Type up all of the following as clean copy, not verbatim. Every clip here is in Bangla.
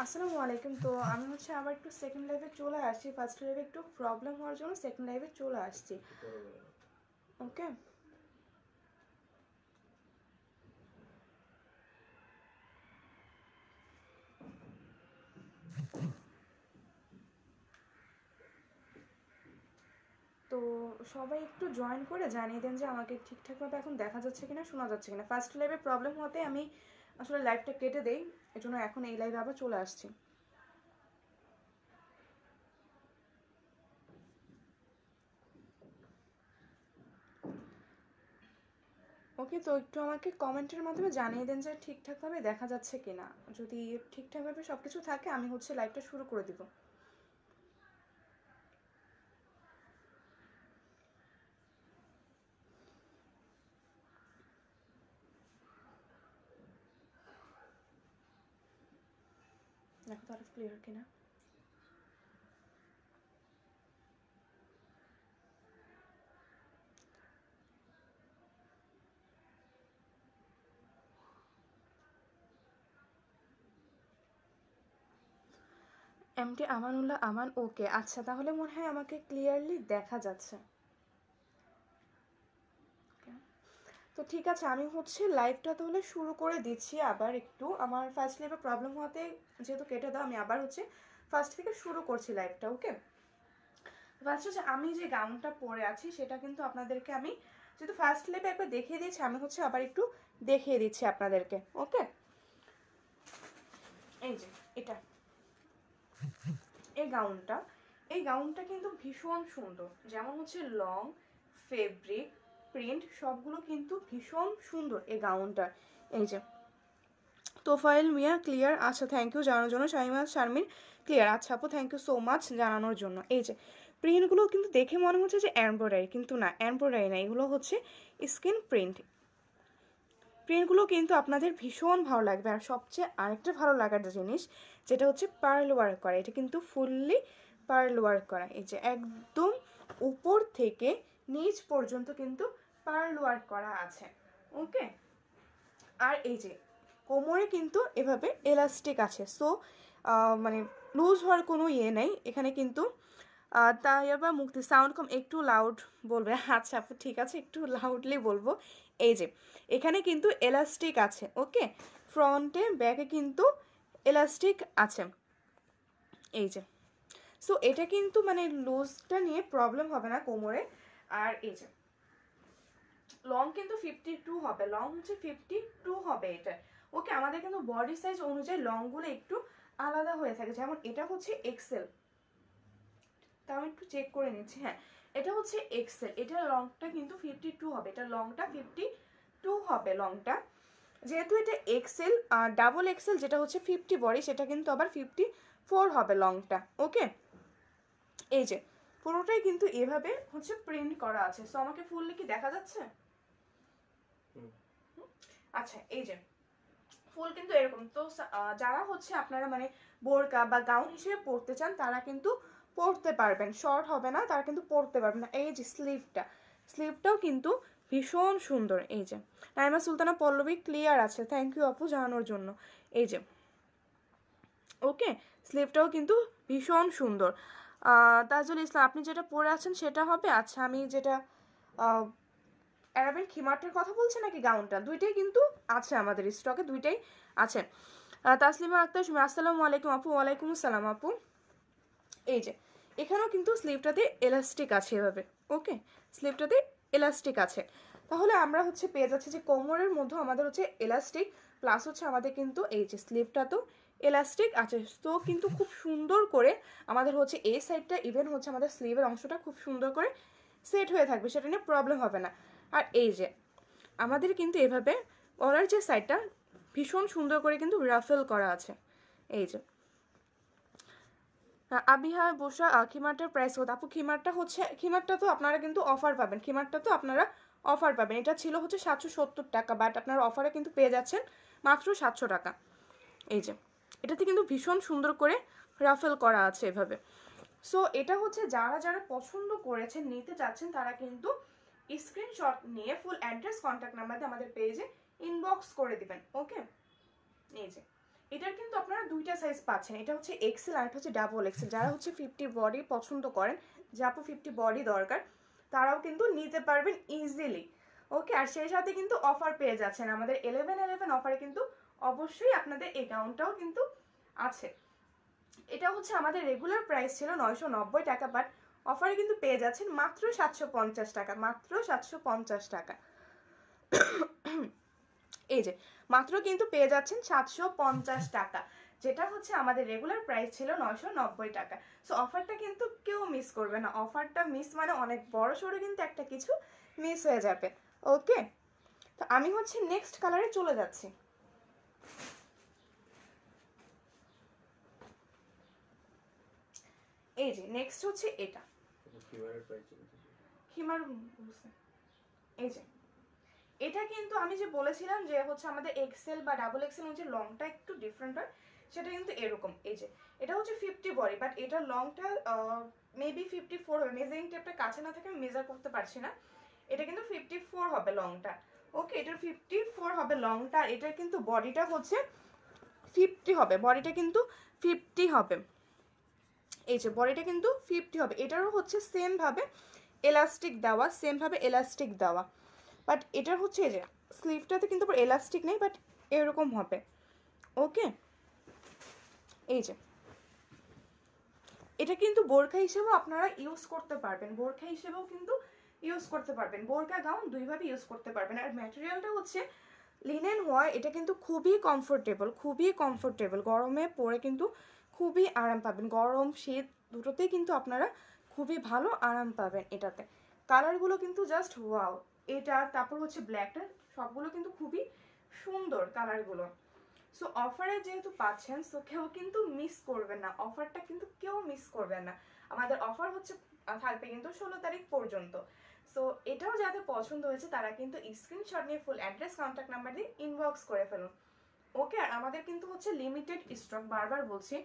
আসসালামু আলাইকুম। তো আমি হচ্ছে আবার একটু সেকেন্ড লাইভে চলে আসছি। ফার্স্ট লাইভে একটু প্রবলেম হওয়ার জন্য সেকেন্ড লাইভে চলে আসছি। ওকে, তো সবাই একটু জয়েন করে জানিয়ে দেন যে আমাকে ঠিকঠাকভাবে এখন দেখা যাচ্ছে কিনা, শোনা যাচ্ছে কিনা। ফার্স্ট লাইভে প্রবলেম হতে আমি আসলে লাইভটা কেটে দেই, এজন্য এখন এই লাইভে আবার চলে আসছি। ওকে, তো একটু আমাকে কমেন্টের মাধ্যমে জানিয়ে দেন যে ঠিকঠাকভাবে দেখা যাচ্ছে কিনা। যদি ঠিকঠাকভাবে সব কিছু থাকে আমি হচ্ছে লাইভটা শুরু করে দিব। দেখো তো আরো ক্লিয়ার কিনা। এমটি আমানুল্লাহ আমান, ওকে আচ্ছা, তাহলে মনে হয় আমাকে ক্লিয়ারলি দেখা যাচ্ছে। তো ঠিক আছে, আমি হচ্ছে লাইভটা তাহলে শুরু করে দিচ্ছি। আবার একটু আমার ফার্স্ট লাইভে প্রবলেম হওয়াতে যেহেতু কেটে দাও, আমি আবার হচ্ছে ফার্স্ট থেকে শুরু করছি লাইভটা। ওকে, ফার্স্ট হচ্ছে আমি যে গাউনটা পরে আছি সেটা কিন্তু আপনাদেরকে আমি যেহেতু ফার্স্ট লাইভে একবার দেখিয়ে দিয়েছি, আমি হচ্ছে আবার একটু দেখিয়ে দিচ্ছি আপনাদেরকে। ওকে, এই যে এটা এই গাউনটা কিন্তু ভীষণ সুন্দর। যেমন হচ্ছে লং, ফেব্রিক, প্রিন্ট সবগুলো কিন্তু ভীষণ সুন্দর এই গাউনটার। এই যে তোফাইল মিয়া ক্লিয়ার, আচ্ছা থ্যাংক ইউ জানানোর জন্য। শাইমা শারমিন ক্লিয়ার, আচ্ছা আপু থ্যাংক ইউ সো মাচ জানানোর জন্য। এই যে প্রিন্টগুলো কিন্তু দেখে মনে হচ্ছে যে এমব্রয়ডারি, কিন্তু না এমব্রয়ডারি না, এগুলো হচ্ছে স্কিন প্রিন্ট। প্রিন্টগুলো কিন্তু আপনাদের ভীষণ ভালো লাগবে। আর সবচেয়ে আরেকটা ভালো লাগার জিনিস যেটা হচ্ছে পার্ল ওয়ার্ক করা, এটা কিন্তু ফুললি পার্ল ওয়ার্ক করা। এই যে একদম উপর থেকে নিচ পর্যন্ত কিন্তু পার্ল ওয়ার্ক করা আছে। ওকে, আর এই যে কোমরে কিন্তু এভাবে এলাস্টিক আছে। সো মানে লুজ হওয়ার কোনো ইয়ে নেই এখানে কিন্তু। তাই আবার মুক্তি সাউন্ড কম, একটু লাউড বলবে। আচ্ছা আপু ঠিক আছে, একটু লাউডলি বলবো। এই যে এখানে কিন্তু এলাস্টিক আছে। ওকে, ফ্রন্টে ব্যাকে কিন্তু এলাস্টিক আছে। এই যে সো এটা কিন্তু মানে লুজটা নিয়ে প্রবলেম হবে না কোমরে। আর এই যে লং কিন্তু 52 হবে, লং হচ্ছে 52 হবে এটা। ওকে, আমাদের কিন্তু বডি সাইজ অনুযায়ী লংগুলো একটু আলাদা হয়ে থাকে। যেমন এটা হচ্ছে এক্সেল, তা আমি একটু চেক করে নিচ্ছি। হ্যাঁ, এটা হচ্ছে এক্সেল, এটা লংটা কিন্তু 52 হবে, এটা লংটা 52 হবে লংটা। যেহেতু এটা এক্সেল আর ডাবল এক্সেল যেটা হচ্ছে 50 বডি, সেটা কিন্তু আবার 54 হবে লংটা। ওকে, এই যে পুরোটাই কিন্তু এভাবে হচ্ছে প্রিন্ট করা আছে। সো আমাকে ফুললি কি দেখা যাচ্ছে? আচ্ছা, এই যে ফুল কিন্তু এরকম। তো যারা হচ্ছে আপনারা মানে বোরকা বা গাউন হিসেবে পরতে চান তারা কিন্তু পরতে পারবেন, শর্ট হবে না, তারা কিন্তু পরতে পারবেন না। এই যে স্লিভটাও কিন্তু ভীষণ সুন্দর। এই যে নাইমা সুলতানা পল্লবী ক্লিয়ার আছে, থ্যাংক ইউ আপু জানানোর জন্য। এই যে ওকে, স্লিভটাও কিন্তু ভীষণ সুন্দর। তাজুল ইসলাম, আপনি যেটা পরে আছেন সেটা হবে? আচ্ছা, আমি যেটা অ্যারাবিক খিমারটার কথা বলছে নাকি গাউনটা, দুইটাই কিন্তু আছে আমাদের স্টকে, দুইটাই আছে। তাসলিমা আক্তার সুমি, আসসালামু আলাইকুম আপু। ওয়ালাইকুম আসসালাম আপু। এই যে এখানেও কিন্তু স্লিভটাতে এলাস্টিক আছে এভাবে। ওকে, স্লিভটাতে এলাস্টিক আছে। তাহলে আমরা হচ্ছে পেয়ে যাচ্ছি যে কোমরের মধ্যে আমাদের হচ্ছে এলাস্টিক, প্লাস হচ্ছে আমাদের কিন্তু এই যে স্লিভটাতেও এলাস্টিক আছে। তো কিন্তু খুব সুন্দর করে আমাদের হচ্ছে এই সাইডটা, ইভেন হচ্ছে আমাদের স্লিভের অংশটা খুব সুন্দর করে সেট হয়ে থাকবে, সেটা নিয়ে প্রবলেম হবে না। আর এই যে আমাদের কিন্তু এভাবে গলার যে সাইডটা ভীষণ সুন্দর করে কিন্তু রাফেল করা আছে। এই যে আবিহা বসা, খিমারটার প্রাইস কত আপু? খিমারটা তো আপনারা কিন্তু অফার পাবেন, এটা ছিল হচ্ছে 770 টাকা, বাট আপনারা অফারে কিন্তু পেয়ে যাচ্ছেন মাত্র 700 টাকা। এই যে এটাতে কিন্তু ভীষণ সুন্দর করে রাফেল করা আছে এভাবে। সো এটা হচ্ছে যারা যারা পছন্দ করেছেন, নিতে চাচ্ছেন, তারা কিন্তু স্ক্রিনশট নিয়ে ফুল অ্যাড্রেস কন্ট্যাক্ট নাম্বার দিয়ে আমাদের পেজে ইনবক্স করে দিবেন। ওকে, এই যে এটার কিন্তু আপনারা দুইটা সাইজ পাচ্ছেন, এটা হচ্ছে এক্সেল আর এটা হচ্ছে ডাবল এক্সেল। যারা হচ্ছে 50 বডি পছন্দ করেন, যে আপু 50 বডি দরকার, তারাও কিন্তু নিতে পারবেন ইজিলি। ওকে, আর সেই সাথে কিন্তু অফার পেয়ে যাচ্ছেন আমাদের 11/11 অফারে, কিন্তু অবশ্যই আপনাদের এই গাউনটাও কিন্তু আছে। এটা হচ্ছে আমাদের রেগুলার প্রাইস ছিল 990 টাকা, বাট অফারে কিন্তু পেয়ে যাচ্ছেন মাত্র 750 টাকা, মাত্র 750 টাকা। এই যে মাত্র কিন্তু পেয়ে যাচ্ছেন 750 টাকা, যেটা হচ্ছে আমাদের রেগুলার প্রাইস ছিল 990 টাকা। সো অফারটা কিন্তু কেউ মিস করবে না, অফারটা মিস মানে অনেক বড় সড়ো কিন্তু একটা কিছু মিস হয়ে যাবে। ওকে, তো আমি হচ্ছে নেক্সট কালারে চলে যাচ্ছি। এই যে নেক্সট হচ্ছে এটা হিমার, এই যে এটা কিন্তু আমি যে বলেছিলাম যে হচ্ছে আমাদের এক্সেল বা ডাবল এক্সেল হচ্ছে লংটা একটু ডিফারেন্ট হয়, সেটা কিন্তু এরকম। এই যে এটা হচ্ছে 50 বডি, বাট এটা লংটা মেবি 54 হবে, মেজারিং টেপটা কাছে না থাকে আমি মেজার করতে পারছি না, এটা কিন্তু 54 হবে লংটা। ওকে, এটার 54 হবে লংটা, আর এটার কিন্তু বডিটা হচ্ছে 50 হবে, বডিটা কিন্তু 50 হবে। এই যে বডিটা কিন্তু 50 হবে, এটারও হচ্ছে সেম ভাবে এলাস্টিক দেওয়া, সেম ভাবে এলাস্টিক দেওয়া, বাট এটার হচ্ছে এই যে স্লিভটাতে কিন্তু এলাস্টিক নেই, বাট এরকম হবে। ওকে, এই যে এটা কিন্তু বোরখা হিসেবেও আপনারা ইউজ করতে পারবেন, বোরখা হিসেবেও কিন্তু ইউজ করতে পারবেন, বোরখা গাউন দুইভাবে ইউজ করতে পারবেন। আর ম্যাটেরিয়ালটা হচ্ছে লিনেন হয়, এটা কিন্তু খুবই কমফোর্টেবল, খুবই কমফোর্টেবল, গরমে পরে কিন্তু খুবই আরাম পাবেন, গরম শীত দুটোতেই কিন্তু আপনারা খুবই ভালো আরাম পাবেন এটাতে। কালারগুলো কিন্তু জাস্ট ওয়াও, এটা তারপর হচ্ছে ব্ল্যাকটা, সবগুলো কিন্তু খুবই সুন্দর কালারগুলো। সো অফারে যেহেতু পাচ্ছেন, সো কেউ কিন্তু মিস করবেন না, অফারটা কিন্তু কেউ মিস করবেন না। আমাদের অফার হচ্ছে থাকবে কিন্তু 16 তারিখ পর্যন্ত। সো এটাও যাদের পছন্দ হয়েছে তারা কিন্তু স্ক্রিনশট নিয়ে ফুল অ্যাড্রেস কন্ট্যাক্ট নাম্বার দিয়ে ইনবক্স করে ফেলুন। ওকে, আর আমাদের কিন্তু হচ্ছে লিমিটেড স্টক, বারবার বলছি,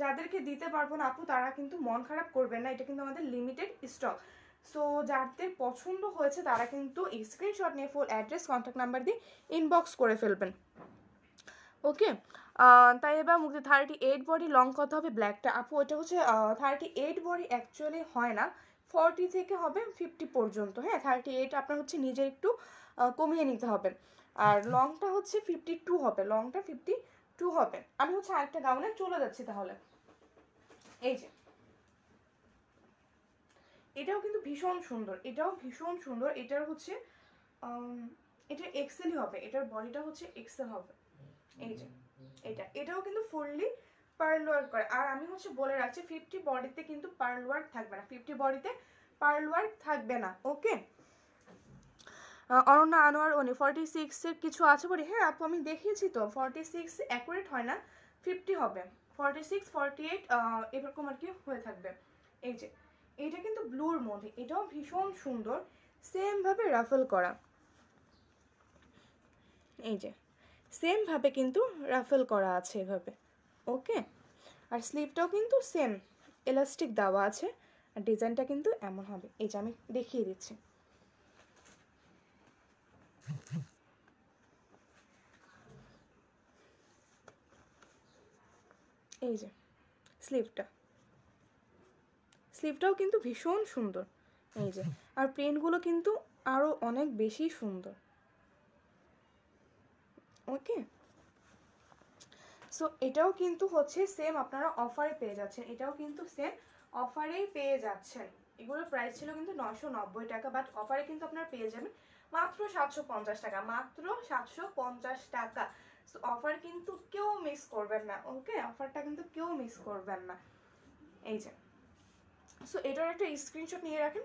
যাদেরকে দিতে পারবো না আপু তারা কিন্তু মন খারাপ করবেন না, এটা কিন্তু আমাদের লিমিটেড স্টক। সো যাদের পছন্দ হয়েছে তারা কিন্তু স্ক্রিনশট নিয়ে ফুল অ্যাড্রেস কন্ট্যাক্ট নাম্বার দিয়ে ইনবক্স করে ফেলবেন। ওকে, তাই এবার মুক্তি 38 বডি লং কত হবে ব্ল্যাকটা আপু? এটা হচ্ছে 38 বডি অ্যাকচুয়ালি হয় না, 40 থেকে হবে 50 পর্যন্ত। হ্যাঁ, 38 আপনার হচ্ছে নিজে একটু কমিয়ে নিতে হবে, আর লংটা হচ্ছে 52 হবে, লংটা 52 হবে। আমি হচ্ছে আরেকটা গাউনে চলে যাচ্ছি তাহলে। এই যে এটাও কিন্তু ভীষণ সুন্দর, এটাও ভীষণ সুন্দর, এটার হচ্ছে এটা এক্সেলই হবে, এটার বডিটা হচ্ছে এক্সেল হবে। এই যে এটাও কিন্তু ফুললি পার্ল ওয়ার্ক করে, আর আমি হচ্ছে বলে রাখছি 50 বডিতে কিন্তু পার্ল ওয়ার্ক থাকবে না, 50 বডিতে পার্ল ওয়ার্ক থাকবে না। ওকে, অনন্যা আনোয়ার উনি 46 এর কিছু আছে বলি, হ্যাঁ আপু আমি দেখিয়েছি তো, 46 অ্যাকুরেট হয় না, 50 হবে, 46 48 এরকম আর কি হয়ে থাকবে। এই যে এটা কিন্তু ব্লুর মধ্যে, এটাও ভীষণ সুন্দর, সেম ভাবে রাফেল করা, এই যে সেম ভাবে কিন্তু রাফেল করা আছে এভাবে। ওকে, আর স্লিভটাও কিন্তু সেম এলাস্টিক দেওয়া আছে, আর ডিজাইনটা কিন্তু এমন হবে, এই যে আমি দেখিয়ে দিচ্ছি। এই যে স্লিভটাও কিন্তু ভীষণ সুন্দর, এই যে, আর প্রিন্টগুলো কিন্তু আরো অনেক বেশি সুন্দর। ওকে, সো এটাও কিন্তু হচ্ছে সেম আপনারা অফারে পেয়ে যাচ্ছেন, এটাও কিন্তু সেম অফারেই পেয়ে যাচ্ছেন। এগুলোর প্রাইস ছিল কিন্তু 990 টাকা, বাট অফারে কিন্তু আপনারা পেয়ে যাবেন মাত্র 750 টাকা, মাত্র 750 টাকা। সো অফার কিন্তু কেউ মিস করবেন না। ওকে, অফারটা কিন্তু কেউ মিস করবেন না। এই যে, সো এটার একটা স্ক্রিনশট নিয়ে রাখেন।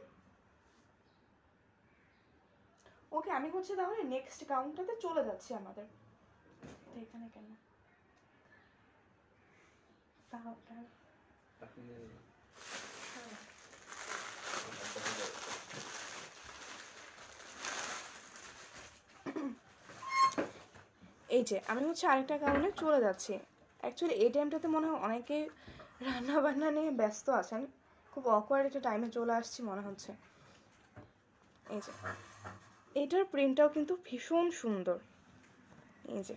ওকে, আমি হচ্ছে তাহলে নেক্সট কাউন্টটাতে চলে যাচ্ছি আমাদের। এখানে কেন এই যে আমি হচ্ছে আরেকটা কারণে চলে যাচ্ছি। অ্যাকচুয়ালি এই টাইমটাতে মনে হয় অনেকে রান্না বান্না নিয়ে ব্যস্ত আছেন, খুব অকওয়ার্ড একটা টাইমে চলে আসছি মনে হচ্ছে। এই যে এটার প্রিন্টটাও কিন্তু ভীষণ সুন্দর, এই যে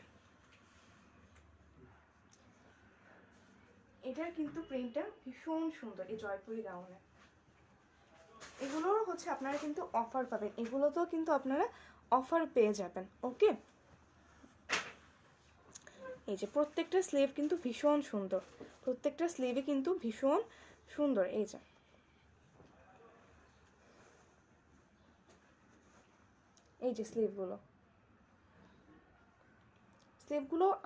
এটার কিন্তু প্রিন্টটা ভীষণ সুন্দর এই জয়পুরি গাউনে। এগুলোর হচ্ছে আপনারা কিন্তু অফার পাবেন, এগুলোতেও কিন্তু আপনারা অফার পেয়ে যাবেন। ওকে, এই যে প্রত্যেকটা স্লিভ কিন্তু ভীষণ সুন্দর, প্রত্যেকটা স্লিভে কিন্তু ভীষণ সুন্দর। এই যে এই যে স্লিভগুলো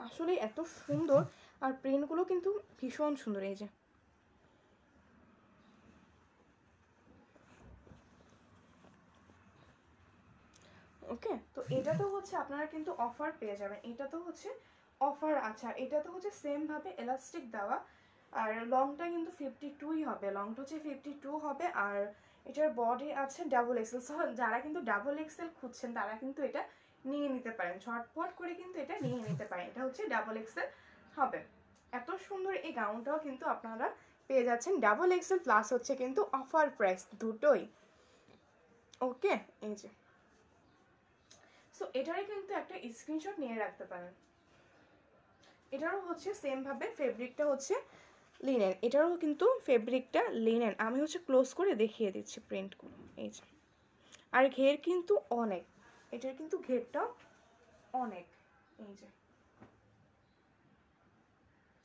আসলে এত সুন্দর, আর প্রিন্টগুলো কিন্তু ভীষণ সুন্দর। এই যে ওকে, তো এটা তো হচ্ছে আপনারা কিন্তু অফার পেয়ে যাবেন, এটা তো হচ্ছে অফার। আচ্ছা, এটা তো হচ্ছে সেম ভাবে এলাস্টিক দেওয়া, আর লংটা কিন্তু 52ই হবে, লংটা হচ্ছে 52 হবে। আর এটার বডি আছে ডাবল এক্সেল, সহ যারা কিন্তু ডাবল এক্সেল খুঁজছেন তারা কিন্তু এটা নিয়ে নিতে পারেন, ঝটপট করে কিন্তু এটা নিয়ে নিতে পারেন। এটা হচ্ছে ডাবল এক্সেল হবে। এত সুন্দর এই গাউনটাও কিন্তু আপনারা পেয়ে যাচ্ছেন ডাবল এক্সেল প্লাস হচ্ছে কিন্তু অফার প্রাইস দুটোই। ওকে, এই যে সো এটারই কিন্তু একটা স্ক্রিনশট নিয়ে রাখতে পারেন। এটারও হচ্ছে সেম ভাবে ফেব্রিকটা হচ্ছে লিনেন, এটারও কিন্তু ফেব্রিকটা লিনেন। আমি হচ্ছে ক্লোজ করে দেখিয়ে দিচ্ছি প্রিন্টগুলো। এই যে, আর ঘের কিন্তু অনেক, এটার কিন্তু ঘেরটাও অনেক। এই যে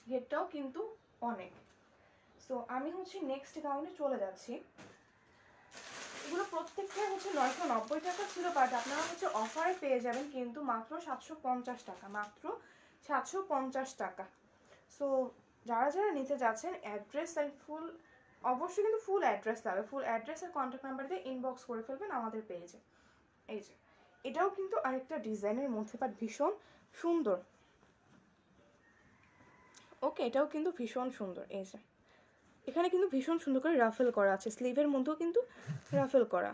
ঘেরটাও কিন্তু অনেক। সো আমি হচ্ছে নেক্সট গাউনে চলে যাচ্ছি। এগুলো প্রত্যেকটা হচ্ছে 990 টাকা ছিল, বাট আপনারা হচ্ছে অফারে পেয়ে যাবেন কিন্তু মাত্র 750 টাকা, মাত্র 750 টাকা। সো যারা যারা নিতে যাচ্ছেন অ্যাড্রেস অ্যান্ড ফুল, অবশ্যই কিন্তু ফুল অ্যাড্রেস লাগবে, ফুল অ্যাড্রেস আর কন্ট্যাক্ট নাম্বার দিয়ে ইনবক্স করে ফেলবেন আমাদের পেজে। এই যে এটাও কিন্তু আরেকটা ডিজাইনের মধ্যে, বাট ভীষণ সুন্দর। ওকে, এটাও কিন্তু ভীষণ সুন্দর। এই যে এখানে কিন্তু ভীষণ সুন্দর করে রাফেল করা আছে, স্লিভের মধ্যেও কিন্তু রাফেল করা।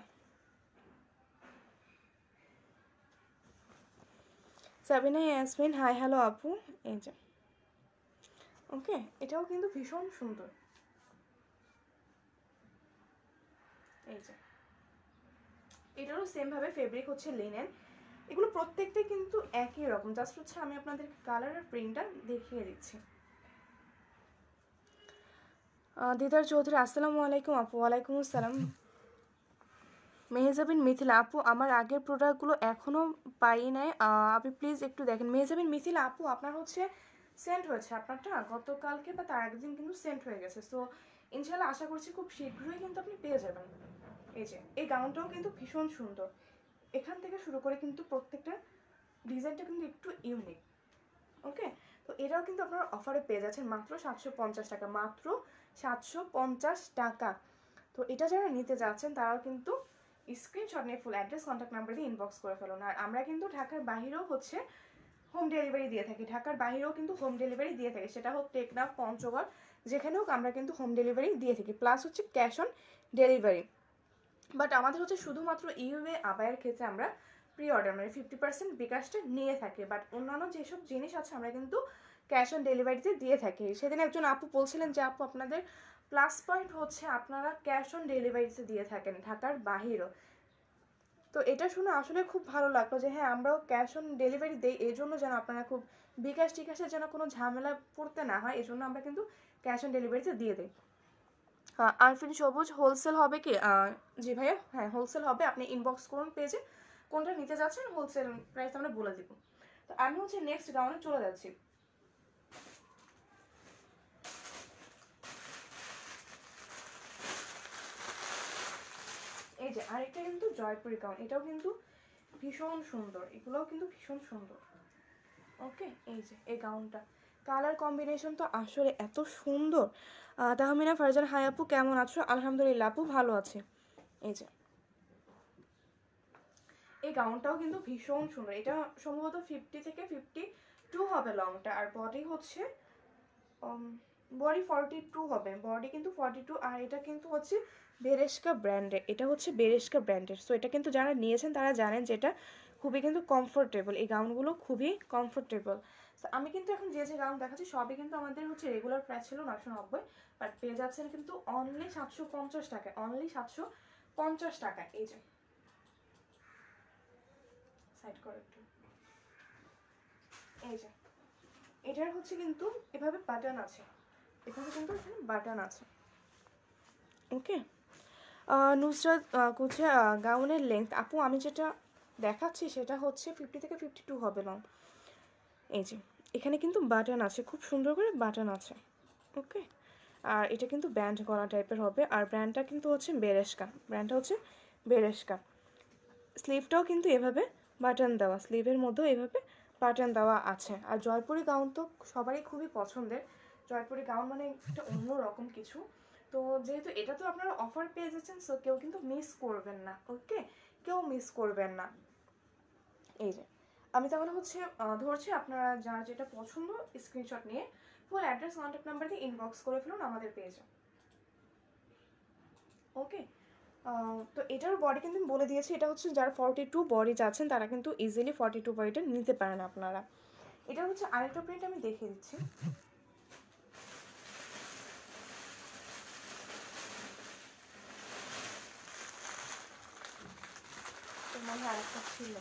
সাবিনা ইয়াসমিন, হাই হ্যালো আপু। এই যে ওকে, এটাও কিন্তু ভীষণ সুন্দর। এই যে এটারও সেম ভাবে ফেব্রিক হচ্ছে লিনেন। এগুলো প্রত্যেকটাই কিন্তু একই রকম, জাস্ট হচ্ছে আমি আপনাদের কালার আর প্রিন্টটা দেখিয়ে দিচ্ছি। দিদার চৌধুরী, আসসালামু আলাইকুম আপু। ওয়ালাইকুম আসসালাম। মেহজাবিন মিথিলা আপু, আমার আগের প্রোডাক্টগুলো এখনও পাই নাই, আপনি প্লিজ একটু দেখেন। মেহজাবিন মিথিলা আপু, আপনার হচ্ছে সেন্ড হয়েছে, আপনারটা গতকালকে বা তার আগের দিন কিন্তু সেন্ড হয়ে গেছে। সো ইনশাল্লাহ আশা করছি খুব শীঘ্রই কিন্তু আপনি পেয়ে যাবেন। এই যে এই গাউনটাও কিন্তু ভীষণ সুন্দর, এখান থেকে শুরু করে কিন্তু প্রত্যেকটা ডিজাইনটা কিন্তু একটু ইউনিক। ওকে, তো এটাও কিন্তু আপনারা অফারে পেয়ে যাচ্ছেন মাত্র 750 টাকা, মাত্র 750 টাকা। তো এটা যারা নিতে যাচ্ছেন তারাও কিন্তু স্ক্রিনশট নিয়ে ফুল অ্যাড্রেস কন্ট্যাক্ট নাম্বার দিয়ে ইনবক্স করে ফেলুন। আর আমরা কিন্তু ঢাকার বাহিরেও হচ্ছে হোম ডেলিভারি দিয়ে থাকি, ঢাকার বাহিরেও কিন্তু হোম ডেলিভারি দিয়ে থাকি, সেটা হোক টেকনাফ, পঞ্চগড়, যেখানে হোক আমরা কিন্তু হোম ডেলিভারি দিয়ে থাকি, প্লাস হচ্ছে ক্যাশ অন ডেলিভারি। বাট আমাদের হচ্ছে শুধুমাত্র ইউএ আবায়ের ক্ষেত্রে আমরা প্রি অর্ডার মানে 50% বিকাশটা নিয়ে থাকি, বাট অন্যান্য যেসব জিনিস আছে আমরা কিন্তু ক্যাশ অন ডেলিভারিতে দিয়ে থাকি। সেদিন একজন আপু বলছিলেন যে আপু আপনাদের প্লাস পয়েন্ট হচ্ছে আপনারা ক্যাশ অন ডেলিভারিতে দিয়ে থাকেন ঢাকার বাহিরও। তো এটা শুনে আসলে খুব ভালো লাগলো যে হ্যাঁ, আমরাও ক্যাশ অন ডেলিভারি দিই, এই জন্য যেন আপনারা খুব বিকাশ টিকাশের যেন কোনো ঝামেলা পড়তে না হয়, এই জন্য আমরা কিন্তু ক্যাশ অন ডেলিভারিতে দিয়ে দিই। আরফিন সবুজ, হোলসেল হবে কি? জি ভাইয়া, হ্যাঁ হোলসেল হবে, আপনি ইনবক্স করুন পেজে কোনটা নিতে যাচ্ছেন, হোলসেল প্রাইস আমরা বলে দিব। তো আমি হচ্ছে নেক্সট গাউনে চলে যাচ্ছি। এই যে আরেকটা কিন্তু জয়পুরি গাউন, এটাও কিন্তু ভীষণ সুন্দর, এগুলোও কিন্তু ভীষণ সুন্দর। ওকে, এই যে এই গাউনটা কালার কম্বিনেশন তো আসলে এত সুন্দর। তাহমিনা ফারজান, হাই আপু কেমন আছো? আলহামদুলিল্লাহ আপু ভালো আছে। এই যে এই গাউনটাও কিন্তু ভীষণ সুন্দর, এটা সম্ভবত 50 থেকে 52 হবে লংটা, আর বডি হচ্ছে বডি 42 হবে, বডি কিন্তু 42। আর এটা কিন্তু হচ্ছে বেরেস্কা ব্র্যান্ডের, এটা হচ্ছে বেরেস্কা ব্র্যান্ডের। সো এটা কিন্তু যারা নিয়েছেন তারা জানেন যে এটা খুবই কিন্তু কমফোর্টেবল, এই গাউনগুলো খুবই কমফোর্টেবল। সো আমি কিন্তু এখন যে যে গাউন দেখাচ্ছি সবই কিন্তু আমাদের হচ্ছে রেগুলার প্রাইস ছিল 990, বাট পেয়ে যাচ্ছেন কিন্তু অনলি 750 টাকায়, অনলি 750 টাকায়। এই যে সাইড করে একটু, এই যে এটার হচ্ছে কিন্তু এভাবে বাটন আছে, এখানে কিন্তু এখানে বাটন আছে। ওকে, নুসরাত হচ্ছে গাউনের লেন্থ আপু আমি যেটা দেখাচ্ছি সেটা হচ্ছে 50 থেকে 52 হবে লং। এই যে এখানে কিন্তু বাটন আছে, খুব সুন্দর করে বাটন আছে। ওকে, আর এটা কিন্তু ব্যান্ড করা টাইপের হবে। আর ব্র্যান্ডটা কিন্তু হচ্ছে বেরেস্কা, ব্র্যান্ডটা হচ্ছে বেরেস্কা। স্লিভটাও কিন্তু এভাবে বাটন দেওয়া, স্লিভের মধ্যেও এভাবে বাটন দেওয়া আছে। আর জয়পুরি গাউন তো সবারই খুবই পছন্দের। জয়পুরি গাউন মানে একটা অন্যরকম কিছু। তো যেহেতু এটা তো আপনারা অফার পেয়ে যাচ্ছেন, সো কেউ কিন্তু মিস করবেন না। ওকে, কেউ মিস করবেন না। এই যে আমি তাহলে হচ্ছে ধরছি, আপনারা যার যেটা পছন্দ স্ক্রিনশট নিয়ে ফুল অ্যাড্রেস কন্ট্যাক্ট নাম্বার দিয়ে ইনবক্স করে ফেলুন আমাদের পেজে। ওকে, তো এটার বডি কিন্তু আমি বলে দিয়েছি, এটা হচ্ছে যারা 42 বডি যাচ্ছেন তারা কিন্তু ইজিলি 42 বডিটা নিতে পারেন আপনারা। এটা হচ্ছে আরেকটা প্রিন্ট আমি দেখিয়ে দিচ্ছি। মনে হয় আরেকটা ছিল।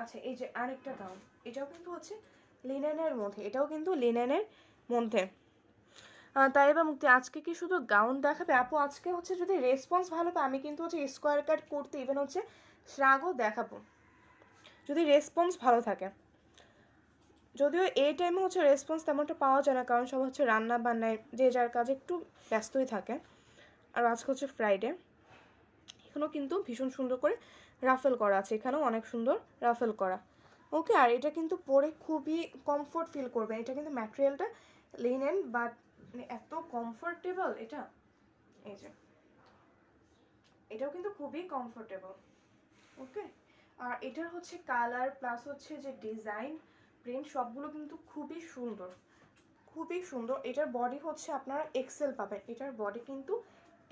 আচ্ছা, এই যে আরেকটা গাউন, এটাও কিন্তু হচ্ছে লিনেনের মধ্যে, এটাও কিন্তু লিনেনের মধ্যে। তাই এবার মুক্তি আজকে কি শুধু গাউন দেখাবে আপু? আজকে হচ্ছে যদি রেসপন্স ভালো পায় আমি কিন্তু হচ্ছে স্কোয়ার কাট করতে ইভেন হচ্ছে শ্রাগও দেখাবো, যদি রেসপন্স ভালো থাকে। যদিও এই টাইমে হচ্ছে রেসপন্স তেমনটা পাওয়া যায় না, কারণ সব হচ্ছে রান্না বান্নায় যে যার কাজে একটু ব্যস্তই থাকে। আর আজকে হচ্ছে ফ্রাইডে। এখানেও কিন্তু ভীষণ সুন্দর করে রাফেল করা আছে, এখানেও অনেক সুন্দর রাফেল করা। ওকে, আর এটা কিন্তু পরে খুবই কমফোর্ট ফিল করবে। এটা কিন্তু ম্যাটেরিয়ালটা লিনেন, বাট এত কমফোর্টেবল এটা। এই যে এটাও কিন্তু খুবই কমফোর্টেবল। ওকে, আর এটার হচ্ছে কালার প্লাস হচ্ছে যে ডিজাইন প্রিন্ট সবগুলো কিন্তু খুবই সুন্দর, খুবই সুন্দর। এটার বডি হচ্ছে আপনারা এক্সেল পাবেন, এটার বডি কিন্তু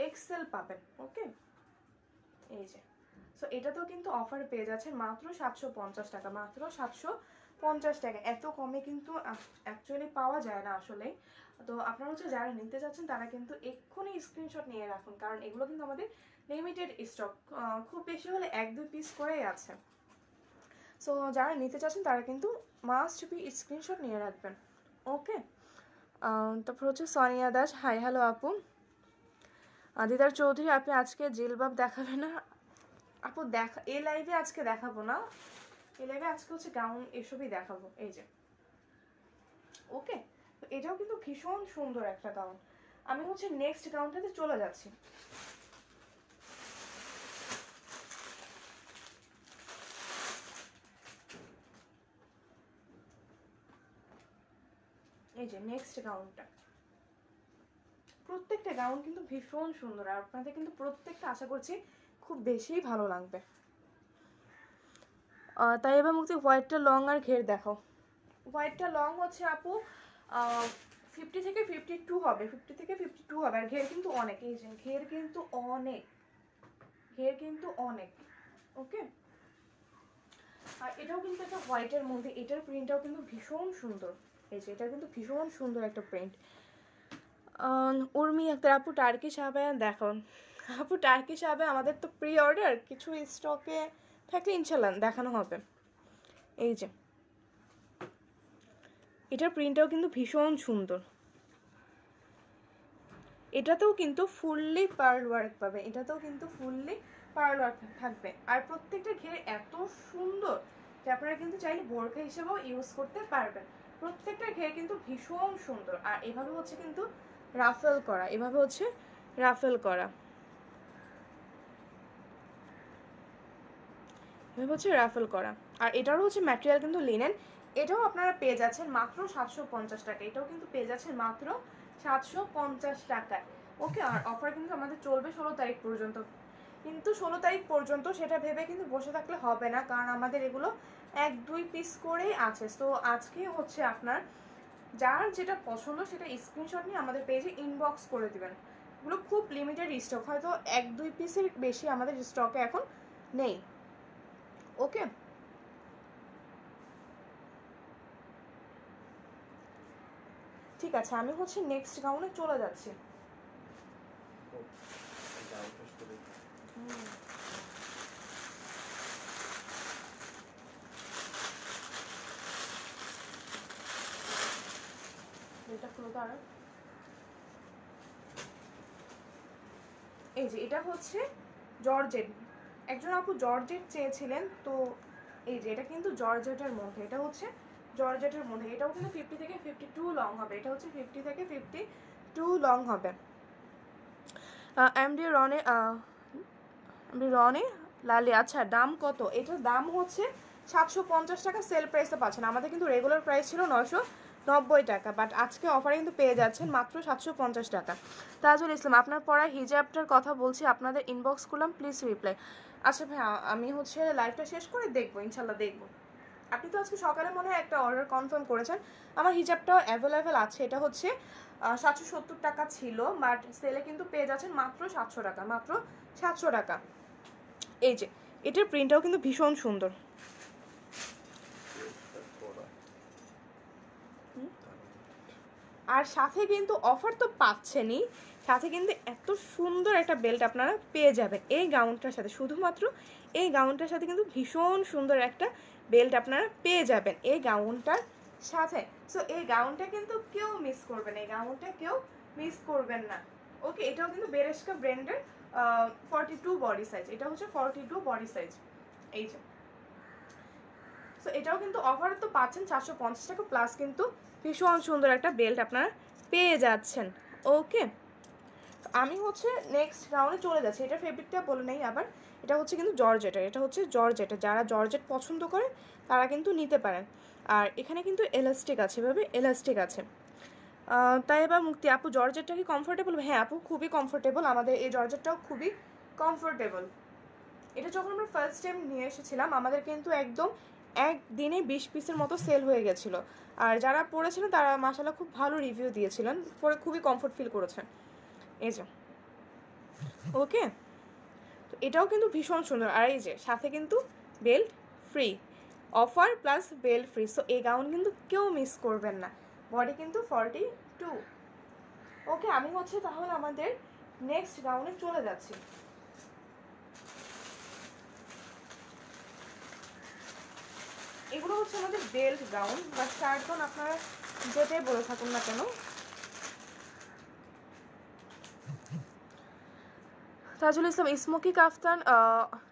এক্সেল পাবেন। ওকে, এই যে সো এটাতেও কিন্তু অফার পেয়ে যাচ্ছেন মাত্র 750 টাকা, মাত্র 750 টাকা। এত কমে কিন্তু অ্যাকচুয়ালি পাওয়া যায় না আসলে। তো আপনারা হচ্ছে যারা নিতে চাচ্ছেন তারা কিন্তু এক্ষুনি স্ক্রিনশট নিয়ে রাখুন, কারণ এগুলো কিন্তু আমাদের লিমিটেড স্টক, খুব বেশি হলে 1-2 পিস করেই আছে। সো যারা নিতে চাচ্ছেন তারা কিন্তু মাস্ট বি স্ক্রিনশট নিয়ে রাখবেন। ওকে, তারপর হচ্ছে সোনিয়া দাস, হাই হ্যালো আপু। দিদার চৌধুরী আপনি আজকে জিলবাব দেখাবেন না আপু? এই লাইভে আজকে দেখাবো না, এই লাইভে আজকে হচ্ছে গাউন এসবই দেখাবো। এই যে ওকে, তো এটাও কিন্তু ভীষণ সুন্দর একটা গাউন। আমি হচ্ছে নেক্সট গাউনটাতে চলে যাচ্ছি। এই যে নেক্সট গাউনটা, প্রত্যেকটা গাউন কিন্তু ভীষণ সুন্দর, আর আপনাদের কিন্তু প্রত্যেকটা আশা করছি খুব বেশিই ভালো লাগবে। তাই এবার মুক্তি হোয়াইটটা লং আর ঘের দেখাও। হোয়াইটটা লং হচ্ছে আপু 50 থেকে 52 হবে, 50 থেকে 52 হবে। আর ঘের কিন্তু অনেক, এই যে ঘের কিন্তু অনেক, ঘের কিন্তু অনেক। ওকে, আর এটাও কিন্তু একটা হোয়াইটের মধ্যে, এটার প্রিন্টটাও কিন্তু ভীষণ সুন্দর। এই যে এটা কিন্তু ভীষণ সুন্দর একটা প্রিন্ট। উর্মি আক্তার আপু টার্কি সাহাবায় দেখান। আপু টার্কি সাহাবায় আমাদের তো প্রি অর্ডার, কিছু স্টকে থাকলে ইনশাল্লাহ দেখানো হবে। এই যে এটার প্রিন্টটাও কিন্তু ভীষণ সুন্দর, এটাতেও কিন্তু ফুললি পার্ল ওয়ার্ক পাবে, এটাতেও কিন্তু ফুললি পার্ল ওয়ার্ক থাকবে। আর প্রত্যেকটা ঘের এত সুন্দর যে আপনারা কিন্তু চাইলে বোরখা হিসেবেও ইউজ করতে পারবেন। প্রত্যেকটা ঘের কিন্তু ভীষণ সুন্দর। আর এভাবে হচ্ছে কিন্তু রাফেল করা, এভাবে হচ্ছে রাফেল করা, এভাবে হচ্ছে রাফেল করা। আর এটারও হচ্ছে ম্যাটেরিয়াল কিন্তু লিনেন। এটাও আপনারা পেয়ে যাচ্ছেন মাত্র 750 টাকা, এটাও কিন্তু পেয়ে যাচ্ছেন মাত্র 750 টাকায়। ওকে, আর অফার কিন্তু আমাদের চলবে 16 তারিখ পর্যন্ত। কিন্তু 16 তারিখ পর্যন্ত সেটা ভেবে কিন্তু বসে থাকলে হবে না, কারণ আমাদের এগুলো 1-2 পিস করেই আছে। তো আজকে হচ্ছে আপনার যার যেটা পছন্দ সেটা স্ক্রিনশট নিয়ে আমাদের পেজে ইনবক্স করে দিবেন। এগুলো খুব লিমিটেড স্টক, হয়তো 1-2 পিসের বেশি আমাদের স্টকে এখন নেই। ওকে, ঠিক আছে, আমি হচ্ছে নেক্সট গাউনে চলে যাচ্ছি। এটা খুলো তো। আর এই যে এটা হচ্ছে জর্জেট, একজন আপু জর্জেট চেয়েছিলেন, তো এই যে এটা কিন্তু জর্জেটের মধ্যে, এটা হচ্ছে জর্জেটের মধ্যে, এটাও কিন্তু 50 থেকে 52 লং হবে, এটা হচ্ছে 50 থেকে 52 লং হবে। এমডি রনে লালি। আচ্ছা দাম কত? এটার দাম হচ্ছে 750 টাকা, সেল প্রাইসে পাচ্ছেন। আমাদের কিন্তু রেগুলার প্রাইস ছিল 990 টাকা, বাট আজকে অফারে কিন্তু পেয়ে যাচ্ছেন মাত্র 750 টাকা। তাজুল ইসলাম, আপনার পড়া হিজাবটার কথা বলছি, আপনাদের ইনবক্স করলাম, প্লিজ রিপ্লাই। আচ্ছা ভাই, আমি হচ্ছে লাইভটা শেষ করে দেখবো, ইনশাল্লাহ দেখবো। আপনি তো আজকে সকালে মনে হয় একটা অর্ডার কনফার্ম করেছেন। আমার হিজাবটাও অ্যাভেলেবেল আছে, এটা হচ্ছে 770 টাকা ছিল, বাট সেলে কিন্তু পেয়ে যাচ্ছেন মাত্র 700 টাকা, মাত্র 700 টাকা। এই যে এটার প্রিন্টটাও কিন্তু ভীষণ সুন্দর। আর সাথে কিন্তু অফার তো পাচ্ছেনই, সাথে কিন্তু এত সুন্দর একটা বেল্ট আপনারা পেয়ে যাবেন এই গাউনটার সাথে, শুধুমাত্র এই গাউনটার সাথে কিন্তু ভীষণ সুন্দর একটা বেল্ট আপনারা পেয়ে যাবেন এই গাউনটার সাথে। সো এই গাউনটা কিন্তু কেউ মিস করবেন, এই গাউনটা কেউ মিস করবেন না। ওকে, এটাও কিন্তু বেরেস্কা ব্র্যান্ডের 42 বডি সাইজ, এটা হচ্ছে 42 বডি সাইজ। এই যে সো এটাও কিন্তু অফার তো পাচ্ছেন 450 টাকা প্লাস, কিন্তু ভীষণ সুন্দর একটা বেল্ট আপনারা পেয়ে যাচ্ছেন। ওকে, আমি হচ্ছে নেক্সট রাউন্ডে চলে যাচ্ছি। এটা ফেব্রিকটা বলে নেই আবার, এটা হচ্ছে কিন্তু জর্জেটের, এটা হচ্ছে জর্জেটের, যারা জর্জেট পছন্দ করে তারা কিন্তু নিতে পারেন। আর এখানে কিন্তু এলাস্টিক আছে, এভাবে এলাস্টিক আছে। তাই এবার মুক্তি আপু, জর্জেটটা কি কমফোর্টেবল? হ্যাঁ আপু, খুবই কমফোর্টেবল, আমাদের এই জর্জেটটাও খুবই কমফোর্টেবল। এটা যখন আমরা ফার্স্ট টাইম নিয়ে এসেছিলাম, আমাদের কিন্তু একদম একদিনে 20 পিসের মতো সেল হয়ে গেছিলো। আর যারা পরেছিলেন তারা মাশাআল্লাহ খুব ভালো রিভিউ দিয়েছিলেন, পরে খুবই কমফোর্ট ফিল করেছেন। এই যে ওকে, তো এটাও কিন্তু ভীষণ সুন্দর। আর এই যে সাথে কিন্তু belt free, offer plus belt free. So এই গাউন কিন্তু কেউ মিস করবেন না, বডি কিন্তু 42। ওকে, আমি হচ্ছে তাহলে আমাদের নেক্সট গাউনে চলে যাচ্ছি। এগুলো হচ্ছে আমাদের বেল্ট গাউন বা শার্ট গাউন, আপনারা যেটাই বলে থাকুন না কেন। তাজুল ইসলাম, স্মোকি কাফতান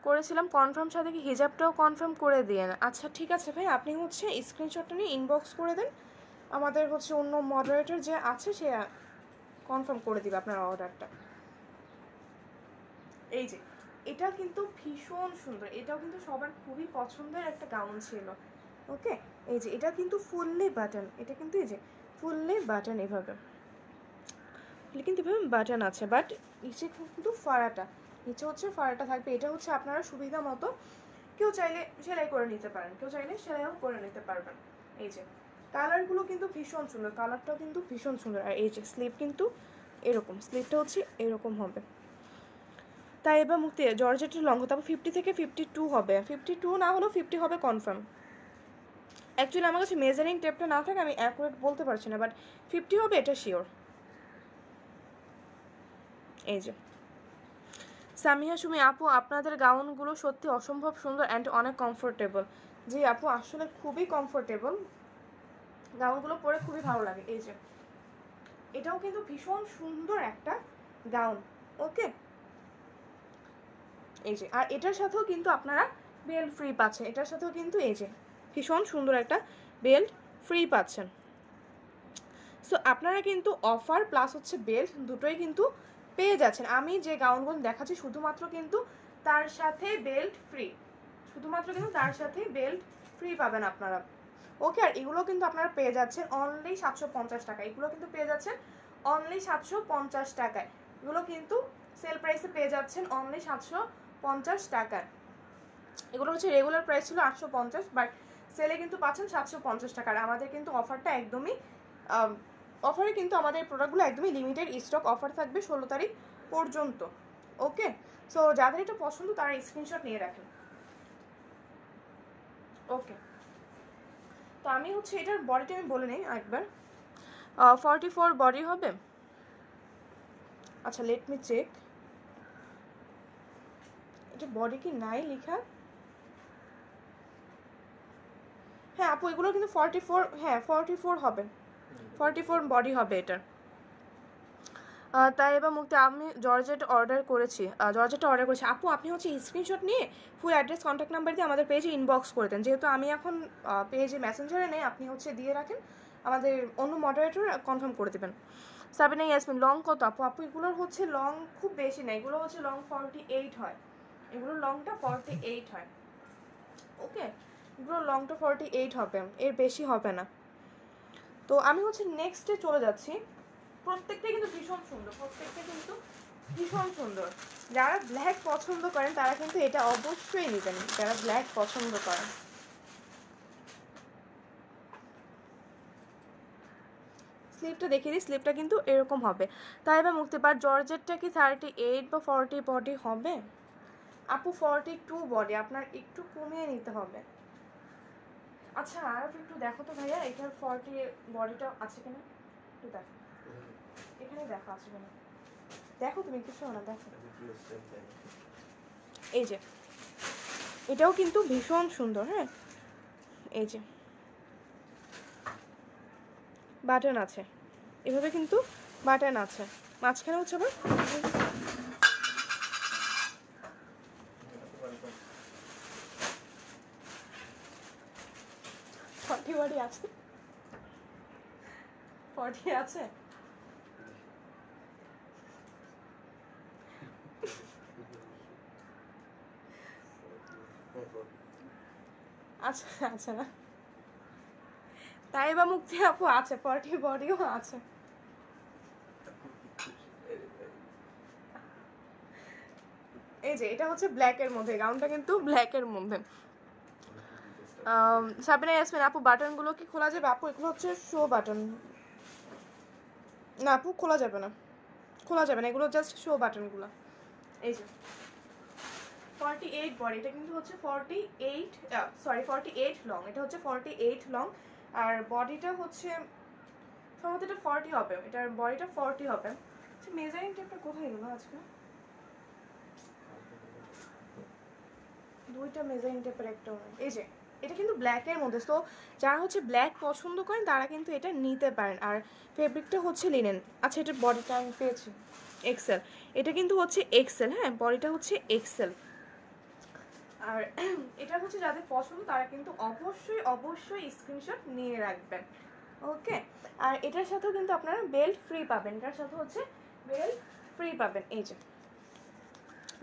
করেছিলাম কনফার্ম, সাথে কি হিজাবটাও কনফার্ম করে দিয়েন। আচ্ছা ঠিক আছে ভাই, আপনি হচ্ছে স্ক্রিনশটটা নিয়ে ইনবক্স করে দেন, আমাদের হচ্ছে অন্য মডারেটর যে আছে সে কনফার্ম করে দিবে আপনার অর্ডারটা। এই যে এটা কিন্তু ভীষণ সুন্দর, এটাও কিন্তু সবার খুবই পছন্দের একটা গাউন ছিল। ওকে, এই যে এটা কিন্তু ফুললি বাটন, এটা কিন্তু এই যে ফুললি বাটন, এভাবে কিন্তু এভাবে বাটন আছে, বাট নিচে কিন্তু ফাড়াটা, নিচে হচ্ছে ফাড়াটা থাকবে। এটা হচ্ছে আপনারা সুবিধা মতো কেউ চাইলে সেলাই করে নিতে পারেন, কেউ চাইলে সেলাইও করে নিতে পারবেন। এই যে কালারগুলো কিন্তু ভীষণ সুন্দর, কালারটাও কিন্তু ভীষণ সুন্দর। আর এই যে স্লিভ কিন্তু এরকম, স্লিভটা হচ্ছে এরকম হবে। তাই এবার মুক্তি জর্জেটের লং, তারপর 50 থেকে 52 হবে, 52 না হলেও 50 হবে কনফার্ম। অ্যাকচুয়ালি আমার কাছে মেজারিং টেপটা না থাকে, আমি অ্যাকুরেট বলতে পারছি না, বাট 50 হবে এটা শিওর। এই যে সামিহা সুমি আপু, আপনাদের গাউনগুলো সত্যি অসম্ভব সুন্দর অ্যান্ড অনেক কমফোর্টেবল। জি আপু, আসলে খুবই কমফোর্টেবল, গাউনগুলো পরে খুবই ভালো লাগে। এই যে এটাও কিন্তু ভীষণ সুন্দর একটা গাউন। ওকে, এই যে আর এটার সাথেও কিন্তু আপনারা বেল্ট ফ্রি পাচ্ছেন, এটার সাথেও কিন্তু এই যে ভীষণ সুন্দর একটা বেল্ট ফ্রি পাচ্ছেন। সো আপনারা কিন্তু অফার প্লাস হচ্ছে বেল্ট দুটোই কিন্তু পেয়ে যাচ্ছেন। আমি যে গাউনগুলো দেখাচ্ছি শুধুমাত্র কিন্তু তার সাথে বেল্ট ফ্রি, শুধুমাত্র কিন্তু তার সাথে বেল্ট ফ্রি পাবেন আপনারা। ওকে, আর এগুলো কিন্তু আপনারা পেয়ে যাচ্ছেন অনলি 750 টাকা, এগুলো কিন্তু পেয়ে যাচ্ছেন অনলি 750 টাকায়। এগুলো কিন্তু সেল প্রাইসে পেয়ে যাচ্ছেন অনলি 750 টাকায়। এগুলো হচ্ছে রেগুলার প্রাইস ছিল 850, বাট সেলে কিন্তু পাচ্ছেন 750 টাকা। আর আমাদের কিন্তু অফারটা একদমই অফারে কিন্তু আমাদের প্রোডাক্টগুলো একদমই লিমিটেড স্টক, অফার থাকবে 16 তারিখ পর্যন্ত। ওকে, সো যাদের এটা পছন্দ তারা স্ক্রিনশট নিয়ে রাখেন। ওকে, তো আমি হচ্ছে এটার বডিটা আমি বলে নিই একবার, 44 বডি হবে। আচ্ছা লেট মি চেক, এটা বডি কি নাই লেখা? হ্যাঁ আপু, এগুলো কিন্তু 44, হ্যাঁ 44 হবে, 44 বডি হবে এটার। তাই এবার মুক্তি আমি জর্জেট অর্ডার করেছি, জর্জেটটা অর্ডার করেছি। আপু আপনি হচ্ছে স্ক্রিনশট নিয়ে ফুল অ্যাড্রেস কন্ট্যাক্ট নাম্বার দিয়ে আমাদের পেজে ইনবক্স করে দেন, যেহেতু আমি এখন পেজে মেসেঞ্জারে নেই, আপনি হচ্ছে দিয়ে রাখেন, আমাদের অন্য মডারেটর কনফার্ম করে দেবেন। সাবিনা ইয়াসমিন লং কত আপু? আপু এগুলোর হচ্ছে লং খুব বেশি না, এগুলো হচ্ছে লং 48 হয়, এগুলোর লংটা 48 হয়। ওকে, এগুলোর লংটা 48 হবে, এর বেশি হবে না। তো আমি হচ্ছে নেক্সটে চলে যাচ্ছি। প্রত্যেকটাই কিন্তু ভীষণ সুন্দর, প্রত্যেকটা কিন্তু ভীষণ সুন্দর। যারা ব্ল্যাক পছন্দ করেন তারা কিন্তু এটা অবশ্যই নেবেন, যারা ব্ল্যাক পছন্দ করেন। স্লিপটা দেখিয়ে দিই, স্লিপটা কিন্তু এরকম হবে। তাই বা মুক্তি পার জর্জেটটা কি 38 বা 40 বডি হবে? আপু 42 বডি, আপনার একটু কমিয়ে নিতে হবে। আচ্ছা আর একটু দেখো তো ভাইয়া, এটার 40 বডিটা আছে কিনা একটু দেখো, এখানে দেখো আছে কিনা, দেখো তুমি কিছু না দেখো। এই যে এটাও কিন্তু ভীষণ সুন্দর। হ্যাঁ, এই যে বাটন আছে, এভাবে কিন্তু বাটন আছে, মাঝখানে হচ্ছে আবার 40 বডি আছে, 40 আছে। আচ্ছা আচ্ছা না, তাই বা মুক্তি আপু আছে, 40 বডিও আছে। এই যে এটা হচ্ছে ব্ল্যাকের মধ্যে, গাউনটা কিন্তু ব্ল্যাকের মধ্যে। সাবিনা ইয়াসমিন আপু বাটনগুলো কি খোলা যাবে? আপু এগুলো হচ্ছে শো বাটন, না আপু খোলা যাবে না, খোলা যাবে না, এগুলো জাস্ট শো বাটনগুলো। এই যে 48 বডি, এটা কিন্তু হচ্ছে 48 সরি 48 লং, এটা হচ্ছে 48 লং, আর বডিটা হচ্ছে সম্ভবত এটা 40 হবে, এটার বডিটা 40 হবে। মেজারিং টেপটা কোথায় গেল আজকে? দুইটা মেজারিং টেপের একটা, এই যে এটা কিন্তু ব্ল্যাকের মধ্যে, তো যারা হচ্ছে ব্ল্যাক পছন্দ করেন তারা কিন্তু এটা নিতে পারেন। আর ফেব্রিকটা হচ্ছে লিনেন। আচ্ছা এটার বডিটা আমি পেয়েছি এক্সেল, এটা কিন্তু হচ্ছে এক্সেল। হ্যাঁ, বডিটা হচ্ছে এক্সেল। আর এটা হচ্ছে যাদের পছন্দ তারা কিন্তু অবশ্যই অবশ্যই স্ক্রিনশট নিয়ে রাখবেন। ওকে, আর এটার সাথেও কিন্তু আপনারা বেল্ট ফ্রি পাবেন, এটার সাথে হচ্ছে বেল্ট ফ্রি পাবেন। এই যে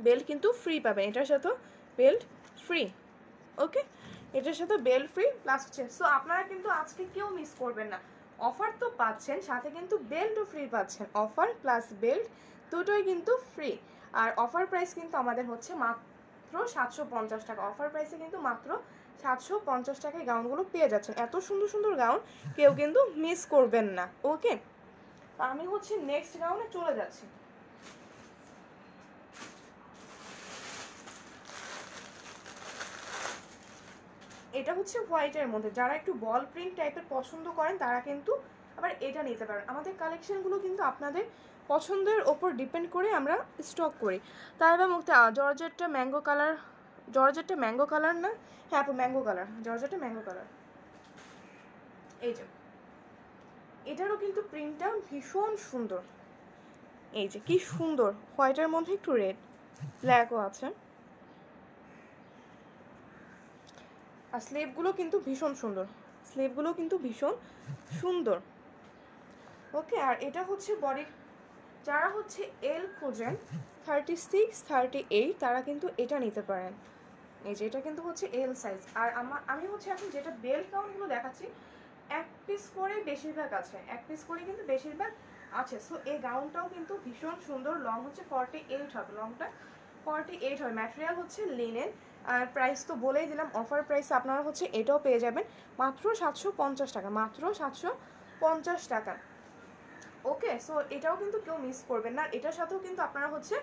বেল্ট কিন্তু ফ্রি পাবেন, এটার সাথেও বেল্ট ফ্রি। ওকে, এটার সাথে বেল্ট ফ্রি প্লাস হচ্ছে, সো আপনারা কিন্তু আজকে কেউ মিস করবেন না, অফার তো পাচ্ছেন, সাথে কিন্তু বেল্টও ফ্রি পাচ্ছেন, অফার প্লাস বেল্ট দুটোই কিন্তু ফ্রি। আর অফার প্রাইস কিন্তু আমাদের হচ্ছে মাত্র 750 টাকা, অফার প্রাইসে কিন্তু মাত্র 750 টাকায় গাউনগুলো পেয়ে যাচ্ছেন। এত সুন্দর সুন্দর গাউন কেউ কিন্তু মিস করবেন না। ওকে, আমি হচ্ছে নেক্সট গাউনে চলে যাচ্ছি। এটা হচ্ছে হোয়াইটের মধ্যে, যারা একটু বল প্রিন্ট টাইপের পছন্দ করেন তারা কিন্তু আবার এটা নিতে পারেন। আমাদের কালেকশনগুলো কিন্তু আপনাদের পছন্দের ওপর ডিপেন্ড করে আমরা স্টক করি। তাই বা মুক্তি জর্জেটটা ম্যাঙ্গো কালার, জর্জেটটা ম্যাঙ্গো কালার না? হ্যাঁ আপু ম্যাঙ্গো কালার, জর্জেটটা ম্যাঙ্গো কালার। এই যে এটারও কিন্তু প্রিন্টটা ভীষণ সুন্দর, এই যে কি সুন্দর, হোয়াইটের মধ্যে একটু রেড ব্ল্যাকও আছে। আর স্লিভগুলো কিন্তু ভীষণ সুন্দর, স্লিভগুলো কিন্তু ভীষণ সুন্দর। ওকে, আর এটা হচ্ছে বডি, যারা হচ্ছে এল খোঁজেন 36 38 তারা কিন্তু এটা নিতে পারেন। এই যে এটা কিন্তু হচ্ছে এল সাইজ। আর আমি হচ্ছে এখন যেটা বেল্ট গাউনগুলো দেখাচ্ছি এক পিস করে বেশিরভাগ আছে, এক পিস করে কিন্তু বেশিরভাগ আছে। সো এই গাউনটাও কিন্তু ভীষণ সুন্দর, লং হচ্ছে 48 হবে, লংটা 48 হয়, ম্যাটেরিয়াল হচ্ছে লিনেন। আর প্রাইস তো বলেই দিলাম, অফার প্রাইস আপনারা হচ্ছে এটাও পেয়ে যাবেন মাত্র 750 টাকা, মাত্র 750 টাকা। ওকে, সো এটাও কিন্তু কেউ মিস করবেন না। এটার সাথেও কিন্তু আপনারা হচ্ছে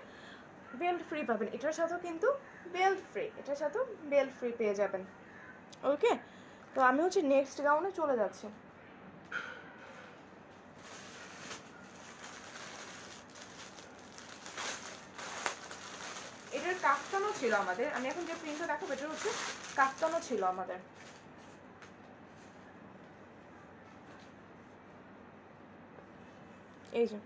বেল্ট ফ্রি পাবেন, এটার সাথেও কিন্তু বেল্ট ফ্রি, এটার সাথেও বেল্ট ফ্রি পেয়ে যাবেন। ওকে, তো আমি হচ্ছে নেক্সট গাউনে চলে যাচ্ছি। এটার কাফতানও ছিল আমাদের, আমি এখন যে প্রিন্টটা দেখাবো এটার হচ্ছে কাফতানও ছিল আমাদের। এই যে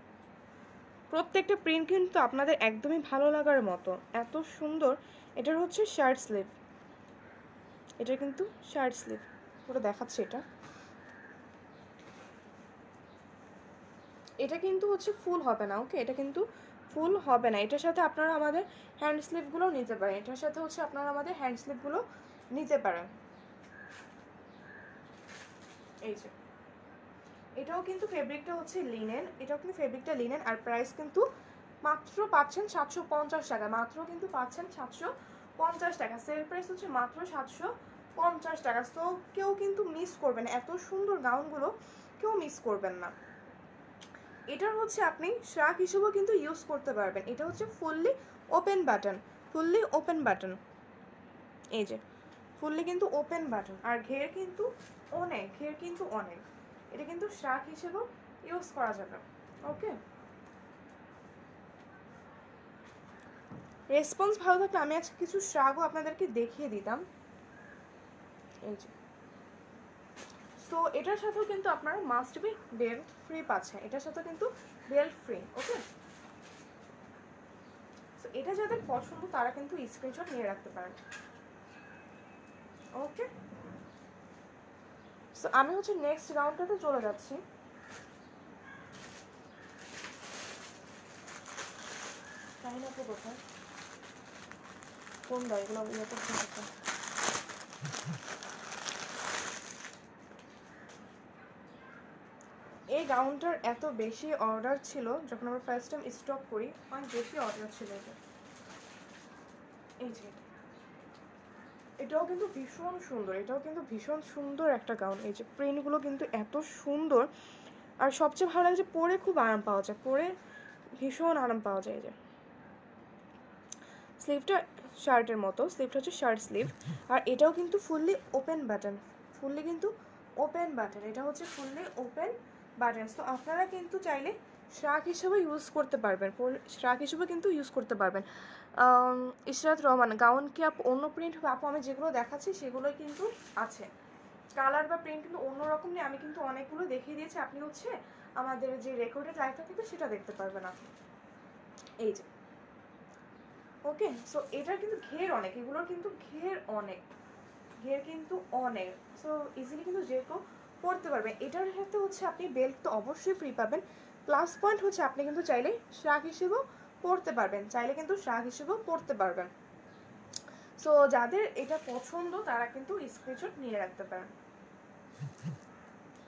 প্রত্যেকটা প্রিন্ট কিন্তু আপনাদের একদমই ভালো লাগার মতো, এত সুন্দর। এটার হচ্ছে শার্ট স্লিভ, এটা কিন্তু শার্ট স্লিভ পুরো দেখাচ্ছে। এটা কিন্তু হচ্ছে ফুল হবে না, ওকে, এটা কিন্তু ফুল হবে না। এটার সাথে আপনারা আমাদের হ্যান্ড স্লিভগুলোও নিতে পারেন, এটার সাথে হচ্ছে আপনারা আমাদের হ্যান্ড স্লিভগুলো নিতে পারেন। এই যে এটাও কিন্তু ফেব্রিকটা হচ্ছে লিনেন, এটাও কিন্তু ফেব্রিকটা লিনেন। আর প্রাইস কিন্তু মাত্র পাচ্ছেন 750 টাকা, মাত্র কিন্তু পাচ্ছেন 750 টাকা। সেল প্রাইস হচ্ছে মাত্র 750 টাকা। তো কেউ কিন্তু মিস করবেন, এত সুন্দর গাউনগুলো কেউ মিস করবেন না। এটার হচ্ছে আপনি শ্রাগ হিসেবেও কিন্তু ইউজ করতে পারবেন। এটা হচ্ছে fully open button, fully open button. এই যে ফুললি কিন্তু ওপেন বাটন, আর ঘের কিন্তু অনেক, ঘের কিন্তু অনেক। এটা কিন্তু শ্রাগ হিসেবেও ইউজ করা যাবে। ওকে, রেসপন্স ভালো থাকলে আমি আজকে কিছু শ্রাগও আপনাদেরকে দেখিয়ে দিতাম। এই যে সো এটার সাথেও কিন্তু আপনারা মাস্ট বি বেল্ট ফ্রি পাচ্ছেন, এটার সাথে কিন্তু বেল্ট ফ্রি। ওকে, সো এটা যাদের পছন্দ তারা কিন্তু স্ক্রিনশট নিয়ে রাখতে পারেন। ওকে, সো আমি হচ্ছে নেক্সট রাউন্ডটাতে চলে যাচ্ছি। জানি না তো কোথায় কোন দায়গুলো ইয়ে করতে হতো। এই গাউনটার এত বেশি অর্ডার ছিল যখন আমরা ফার্স্ট টাইম স্টক করি, অনেক বেশি অর্ডার ছিল এটা। এই যে এটাও কিন্তু ভীষণ সুন্দর, এটাও কিন্তু ভীষণ সুন্দর একটা গাউন। এই যে প্রিন্টগুলো কিন্তু এত সুন্দর, আর সবচেয়ে ভালো লাগে যে পরে খুব আরাম পাওয়া যায়, পরে ভীষণ আরাম পাওয়া যায়। যে স্লিভটা শার্টের মতো, স্লিভটা হচ্ছে শার্ট স্লিভ। আর এটাও কিন্তু ফুললি ওপেন বাটন, ফুললি কিন্তু ওপেন বাটন, এটা হচ্ছে ফুললি ওপেন বাটন। তো আপনারা কিন্তু চাইলে শ্রাগ হিসেবে ইউজ করতে পারবেন, শ্রাগ হিসেবে কিন্তু ইউজ করতে পারবেন। ইশরাত রহমান গাউন কি অন্য প্রিন্ট হবে? আপু আমি যেগুলো দেখাচ্ছি সেগুলোই কিন্তু আছে, কালার বা প্রিন্ট কিন্তু অন্যরকম নেই। আমি কিন্তু অনেকগুলো দেখিয়ে দিয়েছি, আপনি হচ্ছে আমাদের যে রেকর্ডেড লাইভটা থেকে সেটা দেখতে পারবেন আপনি। এই যে ওকে, সো এটার কিন্তু ঘের অনেক, এগুলোর কিন্তু ঘের অনেক, ঘের কিন্তু অনেক। সো ইজিলি কিন্তু যে কেউ পরতে পারবেন। এটার সাথে হচ্ছে আপনি বেল্ট তো অবশ্যই ফ্রি পাবেন, প্লাস পয়েন্ট হচ্ছে আপনি কিন্তু চাইলে শ্রাগ হিসেবেও পরতে পারবেন, চাইলে কিন্তু শ্রাগ হিসেবেও পরতে পারবেন। সো যাদের এটা পছন্দ তারা কিন্তু স্ক্রিনশট নিয়ে রাখতে পারেন।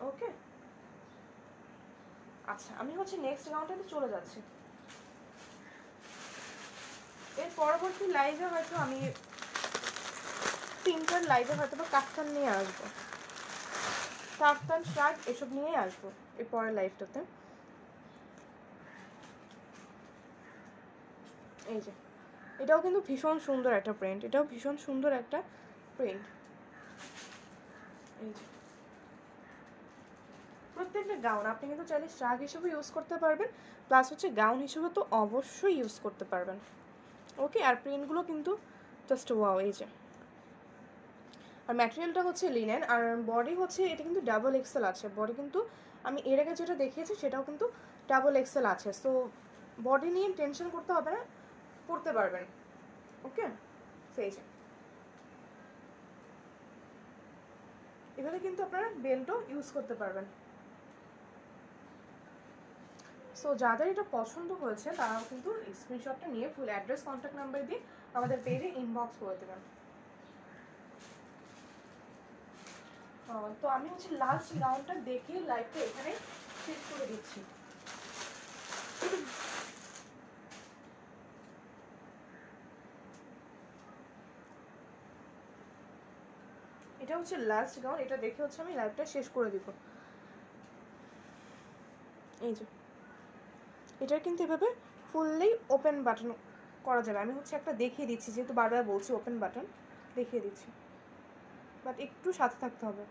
ওকে, আচ্ছা আমি হচ্ছে নেক্সট রাউন্ডটাতে চলে যাচ্ছি। এর পরবর্তী লাইভে হয়তো আমি তিনটার লাইভে হয়তো বা কাফতান নিয়ে আসবো, কাফতান শার্ট এসব নিয়েই আসবো এর পরের লাইভটাতে। এই যে এটাও কিন্তু ভীষণ সুন্দর একটা প্রিন্ট, এটাও ভীষণ সুন্দর একটা প্রিন্ট। এই যে প্রত্যেকটা গাউন আপনি কিন্তু চাইলে শ্রাগ হিসেবে ইউজ করতে পারবেন, প্লাস হচ্ছে গাউন হিসেবে তো অবশ্যই ইউজ করতে পারবেন। ওকে, আর প্রিন্টগুলো কিন্তু জাস্ট ওয়াও। এই যে আর ম্যাটেরিয়ালটা হচ্ছে লিনেন, আর বডি হচ্ছে এটা কিন্তু ডাবল এক্সেল আছে বডি, কিন্তু আমি এর আগে যেটা দেখিয়েছি সেটাও কিন্তু ডাবল এক্সেল আছে। সো বডি নিয়ে টেনশন করতে হবে না, পরতে পারবেন। ওকে, সেই যে এভাবে কিন্তু আপনারা বেল্টও ইউজ করতে পারবেন। সো যাদের এটা পছন্দ হয়েছে তারাও কিন্তু স্ক্রিনশটটা নিয়ে ফুল অ্যাড্রেস কন্ট্যাক্ট নাম্বার দিয়ে আমাদের পেজে ইনবক্স করে দেবেন। তো আমি হচ্ছে লাস্ট রাউন্ডটা দেখিয়ে লাইভটা এখানে শেষ করে দিচ্ছি। এটা হচ্ছে লাস্ট রাউন্ড, এটা দেখে হচ্ছে আমি লাইভটা শেষ করে দিব। এই যে এটার কিন্তু এভাবে ফুললি ওপেন বাটন করা যাবে। আমি হচ্ছে একটা দেখিয়ে দিচ্ছি, যেহেতু বারবার বলছি ওপেন বাটন দেখিয়ে দিচ্ছি, বাট একটু সাথে থাকতে হবে।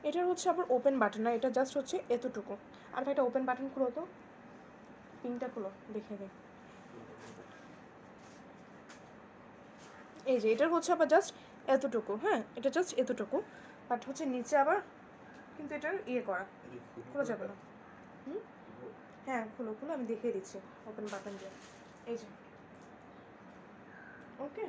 এটার হচ্ছে আবার ওপেন বাটন না, এটা জাস্ট হচ্ছে এতটুকু। আর একটা ওপেন বাটন খুলো তো, পিনটা খুলো দেখে দিই। এই যে এটার হচ্ছে আবার জাস্ট এতটুকু, হ্যাঁ এটা জাস্ট এতটুকু, বাট হচ্ছে নিচে আবার কিন্তু এটার করা, খোলা যাবে না। হুম, হ্যাঁ খুলো খুলো, আমি দেখিয়ে দিচ্ছি ওপেন বাটন দিয়ে। এই যে ওকে,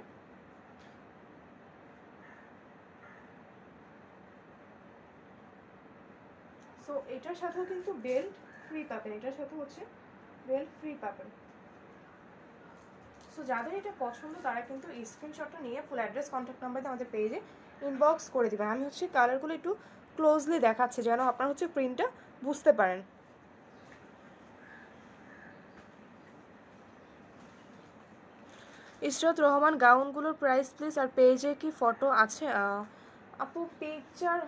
সো এটার সাথেও কিন্তু বেল্ট ফ্রি পাবেন, এটার সাথে হচ্ছে বেল্ট ফ্রি পাবেন। সো যাদের এটা পছন্দ তারা কিন্তু এই স্ক্রিনশটটা নিয়ে ফুল অ্যাড্রেস কন্ট্যাক্ট নাম্বার দিয়ে আমাদের পেজে ইনবক্স করে দেবেন। আমি হচ্ছে কালারগুলো একটু ক্লোজলি দেখাচ্ছি যেন আপনারা হচ্ছে প্রিন্টটা বুঝতে পারেন। ইশরাত রহমান, গাউনগুলোর প্রাইস প্লিজ, আর পেজে কি ফটো আছে? আপু পিকচার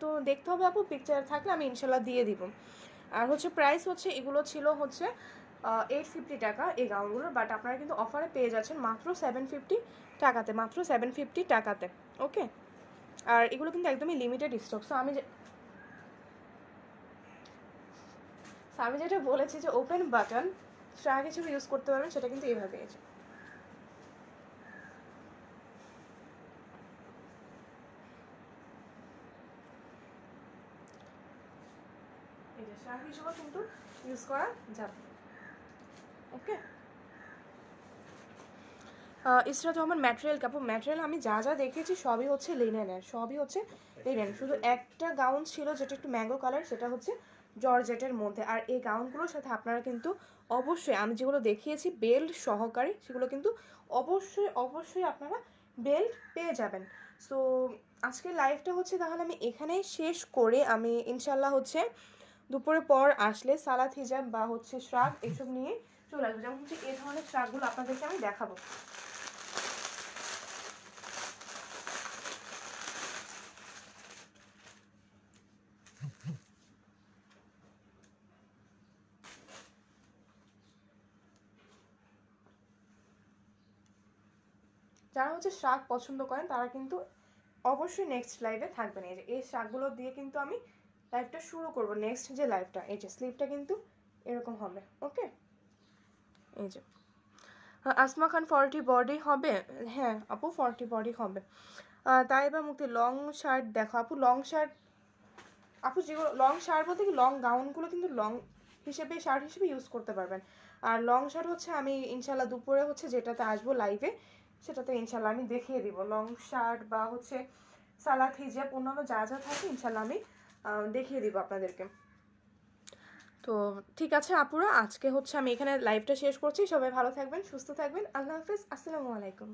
তো দেখতে হবে আপু, পিকচার থাকলে আমি ইনশাল্লাহ দিয়ে দিব। আর হচ্ছে প্রাইস হচ্ছে এগুলো ছিল হচ্ছে 850 টাকা এই গাউনগুলোর, বাট আপনারা কিন্তু অফারে পেয়ে যাচ্ছেন মাত্র 750 টাকাতে, মাত্র 750 টাকাতে। ওকে, আর এগুলো কিন্তু একদমই লিমিটেড স্টক। সো আমি যেটা বলেছি যে ওপেন বাটন ট্র্যাক হিসেবে ইউজ করতে পারবেন, সেটা কিন্তু এইভাবে আছে। এই যে ট্র্যাক হিসেবে কিন্তু ইউজ করা যাবে। ওকে, ইসরাত রহমান, ম্যাটেরিয়াল কাপড়, ম্যাটেরিয়াল আমি যা যা দেখেছি সবই হচ্ছে লিনেনের, সবই হচ্ছে লিনেন। শুধু একটা গাউন ছিল যেটা একটু ম্যাঙ্গো কালার, সেটা হচ্ছে জর্জেটের মধ্যে। আর এই গাউনগুলোর সাথে আপনারা কিন্তু অবশ্যই আমি যেগুলো দেখিয়েছি বেল্ট সহকারী, সেগুলো কিন্তু অবশ্যই অবশ্যই আপনারা বেল্ট পেয়ে যাবেন। সো আজকের লাইভটা হচ্ছে তাহলে আমি এখানেই শেষ করে আমি ইনশাল্লাহ হচ্ছে দুপুরের পর আসলে সালাদ হিজাব বা হচ্ছে শ্রাগ এসব নিয়ে চলে আসবো। যেমন হচ্ছে এই ধরনের শ্রাগগুলো আপনাদেরকে আমি দেখাবো। যারা হচ্ছে শাক পছন্দ করেন তারা কিন্তু অবশ্যই নেক্সট লাইভে থাকবেন। এই যে এই শাকগুলো দিয়ে কিন্তু আমি লাইভটা শুরু করব, নেক্সট যে লাইভটা। এই যে স্লিপটা কিন্তু এরকম হবে। ওকে, এই যে আসমা খান 40 বডি হবে? হ্যাঁ আপু 40 বডি হবে। তাই বা মুক্তি, লং শার্ট দেখো আপু, লং শার্ট আপু যেগুলো লং শার্ট বলতে কি লং গাউনগুলো কিন্তু লং হিসেবে শার্ট হিসেবে ইউজ করতে পারবেন। আর লং শার্ট হচ্ছে আমি ইনশাল্লাহ দুপুরে হচ্ছে যেটাতে আসবো লাইভে, সেটাতে ইনশাল্লাহ আমি দেখিয়ে দিব লং শার্ট বা হচ্ছে সালাদ হিজাব অন্যান্য যা যা থাকে ইনশাল্লাহ আমি দেখিয়ে দিব আপনাদেরকে। তো ঠিক আছে আপুরা, আজকে হচ্ছে আমি এখানে লাইভটা শেষ করছি। সবাই ভালো থাকবেন, সুস্থ থাকবেন, আল্লাহ হাফিজ, আসসালামু আলাইকুম।